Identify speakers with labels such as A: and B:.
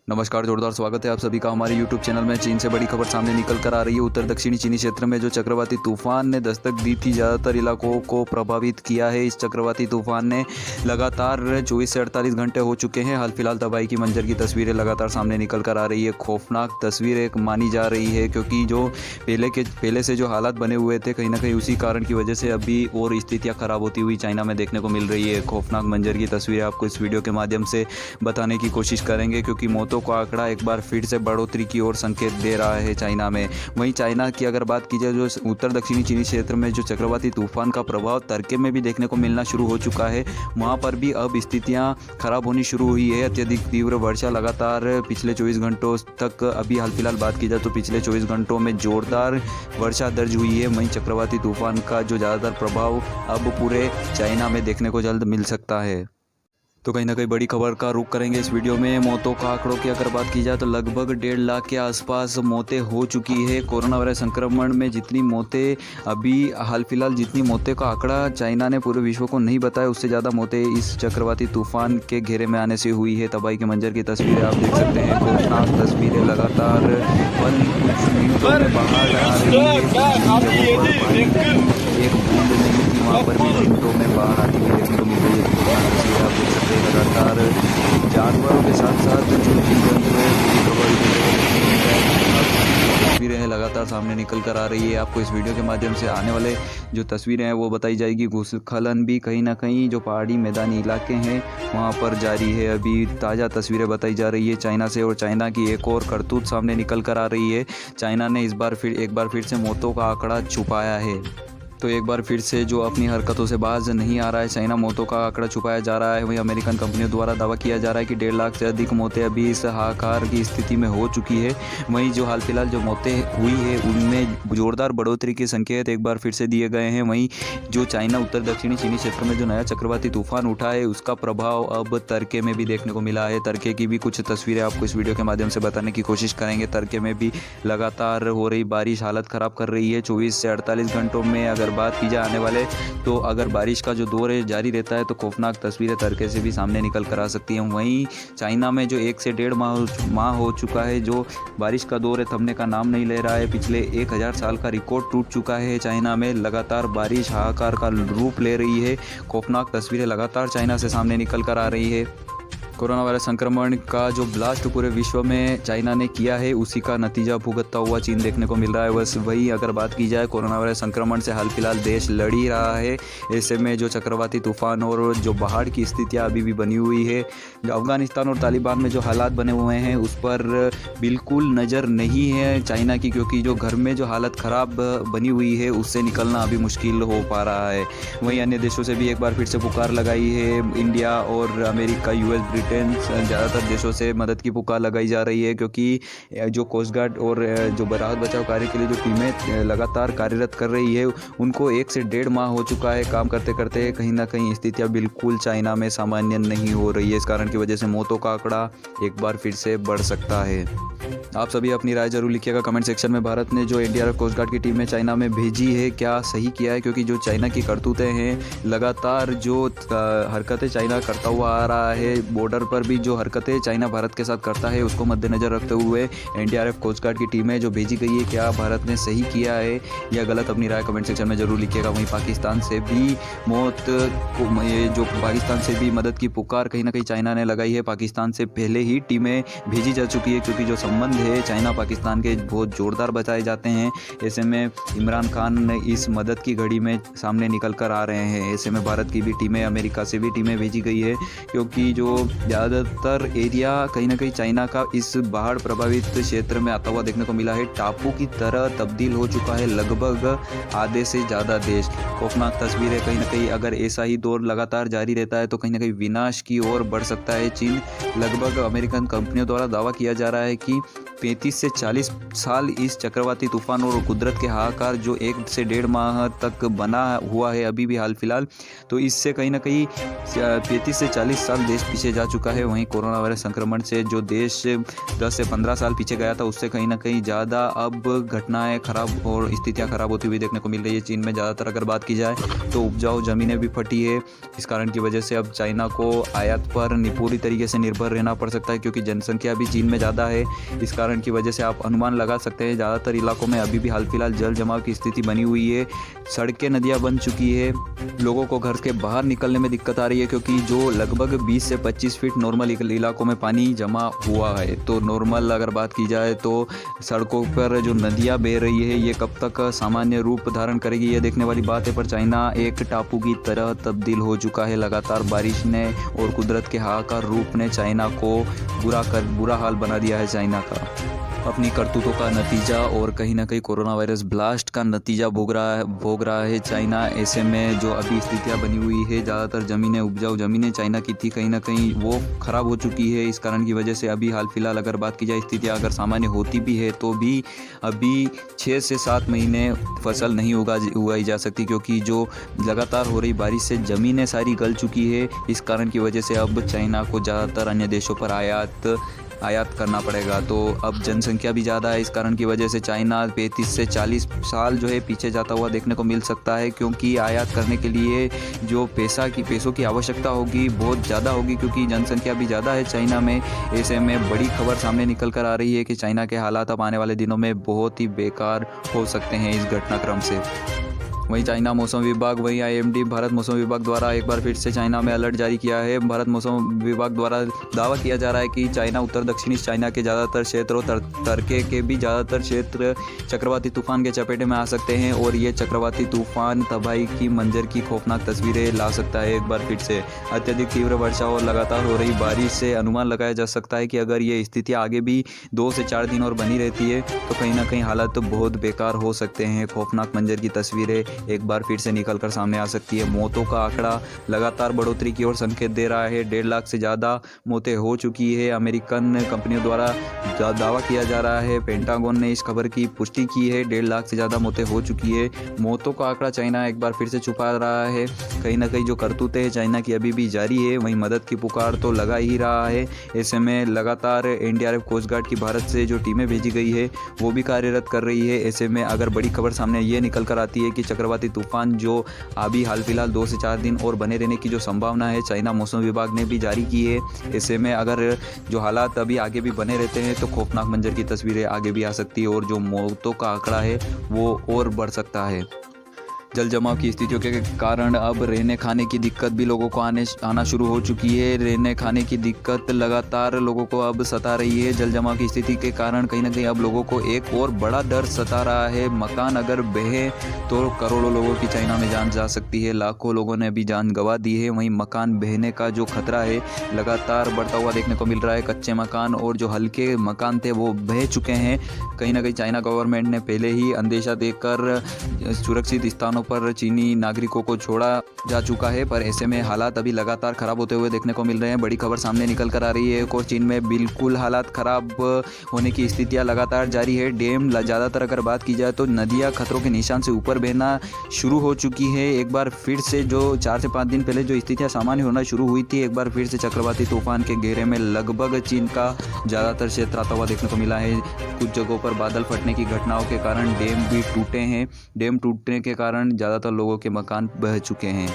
A: नमस्कार, जोरदार स्वागत है आप सभी का हमारे YouTube चैनल में। चीन से बड़ी खबर सामने निकल कर आ रही है। उत्तर दक्षिणी चीनी क्षेत्र में जो चक्रवाती तूफान ने दस्तक दी थी, ज़्यादातर इलाकों को प्रभावित किया है। इस चक्रवाती तूफान ने लगातार 24 से 48 घंटे हो चुके हैं। हाल फिलहाल तबाही की मंजर की तस्वीरें लगातार सामने निकल कर आ रही है। खौफनाक तस्वीरें मानी जा रही है, क्योंकि जो पहले से जो हालात बने हुए थे, कहीं ना कहीं उसी कारण की वजह से अभी और स्थितियाँ खराब होती हुई चाइना में देखने को मिल रही है। खौफनाक मंजर की तस्वीरें आपको इस वीडियो के माध्यम से बताने की कोशिश करेंगे, क्योंकि मौतों का आंकड़ा एक बार फिर से बढ़ोतरी की ओर संकेत दे रहा है चाइना में। वहीं चाइना की अगर बात की जाए, जो उत्तर दक्षिणी चीनी क्षेत्र में जो चक्रवाती तूफान का प्रभाव तर्के में भी देखने को मिलना शुरू हो चुका है, वहां पर भी अब स्थितियां खराब होनी शुरू हुई है। अत्यधिक तीव्र वर्षा लगातार पिछले 24 घंटों तक, अभी हाल फिलहाल बात की जाए तो पिछले 24 घंटों में जोरदार वर्षा दर्ज हुई है। वहीं चक्रवाती तूफान का जो ज़्यादातर प्रभाव अब पूरे चाइना में देखने को जल्द मिल सकता है। तो कहीं ना कहीं बड़ी खबर का रुख करेंगे इस वीडियो में। मौतों का आंकड़ों की अगर बात की जाए तो लगभग 1.5 लाख के आसपास मौतें हो चुकी है। कोरोना वायरस संक्रमण में जितनी मौतें अभी हाल फिलहाल जितनी मौतें का आंकड़ा चाइना ने पूरे विश्व को नहीं बताया, उससे ज़्यादा मौतें इस चक्रवाती तूफान के घेरे में आने से हुई है। तबाही के मंजर की तस्वीरें आप देख सकते हैं। खौफनाक तस्वीरें लगातार कुछ मिनटों में बाहर आ रही है। एक बूंद नहीं थी, वहाँ पर भी मिनटों में बाहर आती हुई देखने को मिल रही है। तस्वीरें आप देख सकते हैं। लगातार जानवरों के साथ साथ जो जीव जंतु है तस्वीरें हैं लगातार सामने निकल कर आ रही है। आपको इस वीडियो के माध्यम से आने वाले जो तस्वीरें हैं वो बताई जाएगी। भूस्खलन भी कहीं ना कहीं जो पहाड़ी मैदानी इलाके हैं वहाँ पर जारी है। अभी ताज़ा तस्वीरें बताई जा रही है चाइना से, और चाइना की एक और करतूत सामने निकल कर आ रही है। चाइना ने एक बार फिर से मौतों का आंकड़ा छुपाया है। तो एक बार फिर से जो अपनी हरकतों से बाज नहीं आ रहा है चाइना, मौतों का आंकड़ा छुपाया जा रहा है। वहीं अमेरिकन कंपनियों द्वारा दावा किया जा रहा है कि 1.5 लाख से अधिक मौतें अभी इस हाहाकार की स्थिति में हो चुकी है। वहीं जो हाल फिलहाल जो मौतें हुई है उनमें जोरदार बढ़ोतरी के संकेत एक बार फिर से दिए गए हैं। वहीं जो चाइना उत्तर दक्षिणी चीनी क्षेत्र में जो नया चक्रवाती तूफान उठा है, उसका प्रभाव अब तर्के में भी देखने को मिला है। तर्के की भी कुछ तस्वीरें आपको इस वीडियो के माध्यम से बताने की कोशिश करेंगे। तर्के में भी लगातार हो रही बारिश हालत ख़राब कर रही है। 24 से 48 घंटों में अगर बात की जाए आने वाले, तो अगर बारिश का जो दौर है जारी रहता है तो खौफनाक तस्वीरें तर्के से भी सामने निकल कर आ सकती हैं। वहीं चाइना में जो 1 से 1.5 माह हो चुका है जो बारिश का दौर है, थमने का नाम नहीं ले रहा है। पिछले 1000 साल का रिकॉर्ड टूट चुका है। चाइना में लगातार बारिश हाहाकार का रूप ले रही है। खौफनाक तस्वीरें लगातार चाइना से सामने निकल कर आ रही है। कोरोना वायरस संक्रमण का जो ब्लास्ट पूरे विश्व में चाइना ने किया है, उसी का नतीजा भुगतता हुआ चीन देखने को मिल रहा है। बस वही अगर बात की जाए, कोरोना वायरस संक्रमण से हाल फिलहाल देश लड़ ही रहा है। ऐसे में जो चक्रवाती तूफान और जो बाढ़ की स्थितियां अभी भी बनी हुई है, जो अफगानिस्तान और तालिबान में जो हालात बने हुए हैं उस पर बिल्कुल नज़र नहीं है चाइना की, क्योंकि जो घर में जो हालत ख़राब बनी हुई है उससे निकलना अभी मुश्किल हो पा रहा है। वहीं अन्य देशों से भी एक बार फिर से पुकार लगाई है। इंडिया और अमेरिका, यूएस, ज़्यादातर देशों से मदद की पुकार लगाई जा रही है, क्योंकि जो कोस्ट गार्ड और जो राहत बचाव कार्य के लिए जो टीमें लगातार कार्यरत कर रही है, उनको 1 से 1.5 माह हो चुका है काम करते करते। कहीं ना कहीं स्थितियां बिल्कुल चाइना में सामान्य नहीं हो रही है। इस कारण की वजह से मौतों का आंकड़ा एक बार फिर से बढ़ सकता है। आप सभी अपनी राय जरूर लिखिएगा कमेंट सेक्शन में। भारत ने जो एनडीआरएफ कोस्ट गार्ड की टीमें चाइना में भेजी है, क्या सही किया है? क्योंकि जो चाइना की करतूतें हैं, लगातार जो हरकतें चाइना करता हुआ आ रहा है, बॉर्डर पर भी जो हरकतें चाइना भारत के साथ करता है, उसको मद्देनजर रखते हुए एनडीआरएफ कोस्ट गार्ड की टीमें जो भेजी गई है, क्या भारत ने सही किया है या गलत? अपनी राय कमेंट सेक्शन में जरूर लिखिएगा। वहीं पाकिस्तान से भी पाकिस्तान से भी मदद की पुकार कहीं ना कहीं चाइना ने लगाई है। पाकिस्तान से पहले ही टीमें भेजी जा चुकी है, क्योंकि जो संबंध है चाइना पाकिस्तान के बहुत जोरदार बताए जाते हैं। ऐसे में इमरान खान ने इस मदद की घड़ी में सामने निकल कर आ रहे हैं। ऐसे में भारत की भी टीमें, अमेरिका से भी टीमें भेजी गई है, क्योंकि जो ज़्यादातर एरिया कहीं ना कहीं चाइना का इस बाढ़ प्रभावित क्षेत्र में आता हुआ देखने को मिला है। टापू की तरह तब्दील हो चुका है लगभग आधे से ज़्यादा देश। खौफनाक तस्वीरें कहीं ना कहीं, अगर ऐसा ही दौर लगातार जारी रहता है तो कहीं ना कहीं विनाश की ओर बढ़ सकता है चीन। लगभग अमेरिकन कंपनियों द्वारा दावा किया जा रहा है कि 35 से 40 साल इस चक्रवाती तूफान और कुदरत के हाहाकार जो 1 से 1.5 माह तक बना हुआ है अभी भी हाल फिलहाल, तो इससे कहीं ना कहीं 35 से 40 साल देश पीछे जा चुका है। वहीं कोरोना वायरस संक्रमण से जो देश 10 से 15 साल पीछे गया था, उससे कहीं ना कहीं ज़्यादा अब घटनाएं खराब और स्थितियां खराब होती हुई देखने को मिल रही है। चीन में ज़्यादातर अगर बात की जाए तो उपजाऊ ज़मीनें भी फटी है। इस कारण की वजह से अब चाइना को आयात पर पूरी तरीके से निर्भर रहना पड़ सकता है, क्योंकि जनसंख्या भी चीन में ज़्यादा है। इस कारण की वजह से आप अनुमान लगा सकते हैं ज़्यादातर इलाकों में अभी भी हाल फिलहाल जल जमाव की स्थिति बनी हुई है। सड़कें, नदियाँ बन चुकी है। लोगों को घर के बाहर निकलने में दिक्कत आ रही है, क्योंकि जो लगभग 20 से 25 फीट नॉर्मल इलाकों में पानी जमा हुआ है। तो नॉर्मल अगर बात की जाए तो सड़कों पर जो नदियाँ बह रही है, ये कब तक सामान्य रूप धारण करेगी, ये देखने वाली बात है। पर चाइना एक टापू की तरह तब्दील हो चुका है। लगातार बारिश ने और कुदरत के हाहाकार रूप ने चाइना को बुरा हाल बना दिया है। चाइना का अपनी करतूतों का नतीजा और कहीं ना कहीं कोरोना वायरस ब्लास्ट का नतीजा भोग रहा है चाइना। ऐसे में जो अभी स्थितियां बनी हुई है, ज़्यादातर ज़मीनें, उपजाऊ ज़मीनें चाइना की थी, कहीं ना कहीं वो ख़राब हो चुकी है। इस कारण की वजह से अभी हाल फिलहाल अगर बात की जाए, स्थितियां अगर सामान्य होती भी है तो भी अभी 6 से 7 महीने फसल नहीं उगाई जा सकती, क्योंकि जो लगातार हो रही बारिश से ज़मीनें सारी गल चुकी है। इस कारण की वजह से अब चाइना को ज़्यादातर अन्य देशों पर आयात करना पड़ेगा। तो अब जनसंख्या भी ज़्यादा है। इस कारण की वजह से चाइना 35 से 40 साल जो है पीछे जाता हुआ देखने को मिल सकता है, क्योंकि आयात करने के लिए जो पैसों की आवश्यकता होगी बहुत ज़्यादा होगी, क्योंकि जनसंख्या भी ज़्यादा है चाइना में। ऐसे में बड़ी खबर सामने निकल कर आ रही है कि चाइना के हालात अब आने वाले दिनों में बहुत ही बेकार हो सकते हैं इस घटनाक्रम से। वहीं चाइना मौसम विभाग, वहीं IMD भारत मौसम विभाग द्वारा एक बार फिर से चाइना में अलर्ट जारी किया है। भारत मौसम विभाग द्वारा दावा किया जा रहा है कि चाइना, उत्तर दक्षिणी चाइना के ज़्यादातर क्षेत्र और तर्के के भी ज़्यादातर क्षेत्र चक्रवाती तूफान के चपेटे में आ सकते हैं, और ये चक्रवाती तूफान तबाही की मंजर की खौफनाक तस्वीरें ला सकता है। एक बार फिर से अत्यधिक तीव्र वर्षा और लगातार हो रही बारिश से अनुमान लगाया जा सकता है कि अगर ये स्थितियाँ आगे भी 2 से 4 दिन और बनी रहती है तो कहीं ना कहीं हालात तो बहुत बेकार हो सकते हैं। खौफनाक मंजर की तस्वीरें एक बार फिर से निकल कर सामने आ सकती है। मौतों का आंकड़ा लगातार बढ़ोतरी की ओर संकेत दे रहा है। 1.5 लाख से ज़्यादा मौतें हो चुकी है। अमेरिकन कंपनियों द्वारा दावा किया जा रहा है, पेंटागन ने इस खबर की पुष्टि की है। 1.5 लाख से ज़्यादा मौतें हो चुकी है। मौतों का आंकड़ा चाइना एक बार फिर से छुपा रहा है। कहीं ना कहीं जो करतूतें हैं चाइना की अभी भी जारी है। वहीं मदद की पुकार तो लगा ही रहा है। ऐसे में लगातार NDRF कोस्ट गार्ड की भारत से जो टीमें भेजी गई है वो भी कार्यरत कर रही है। ऐसे में अगर बड़ी खबर सामने ये निकल कर आती है कि चक्रवाती तूफान जो अभी हाल फिलहाल 2 से 4 दिन और बने रहने की जो संभावना है चाइना मौसम विभाग ने भी जारी की है। ऐसे में अगर जो हालात अभी आगे भी बने रहते हैं तो खौफनाक मंजर की तस्वीरें आगे भी आ सकती है, और जो मौतों का आंकड़ा है वो और बढ़ सकता है। जल जमाव की स्थितियों के कारण अब रहने खाने की दिक्कत भी लोगों को आना शुरू हो चुकी है। रहने खाने की दिक्कत लगातार लोगों को अब सता रही है। जल जमाव की स्थिति के कारण कहीं ना कहीं अब लोगों को एक और बड़ा डर सता रहा है। मकान अगर बहे तो करोड़ों लोगों की चाइना में जान जा सकती है। लाखों लोगों ने अभी जान गंवा दी है। वहीं मकान बहने का जो खतरा है लगातार बढ़ता हुआ देखने को मिल रहा है। कच्चे मकान और जो हल्के मकान थे वो बह चुके हैं। कहीं ना कहीं चाइना गवर्नमेंट ने पहले ही अंदेशा देकर सुरक्षित स्थानों पर चीनी नागरिकों को छोड़ा जा चुका है, पर ऐसे में हालात अभी लगातार खराब होते हुए देखने को मिल रहे हैं। बड़ी खबर सामने निकल कर आ रही है। और चीन में बिल्कुल हालात खराब होने की स्थितियां लगातार जारी है। डैम ज़्यादातर अगर बात की जाए तो नदियां खतरों के निशान से ऊपर बहना शुरू हो चुकी है। एक बार फिर से जो 4 से 5 दिन पहले जो स्थितियां सामान्य होना शुरू हुई थी, एक बार फिर से चक्रवाती तूफान के घेरे में लगभग चीन का ज़्यादातर क्षेत्र आता हुआ देखने को मिला है। कुछ जगहों पर बादल फटने की घटनाओं के कारण डैम भी टूटे हैं। डैम टूटने के कारण ज़्यादातर लोगों के मकान बह चुके हैं।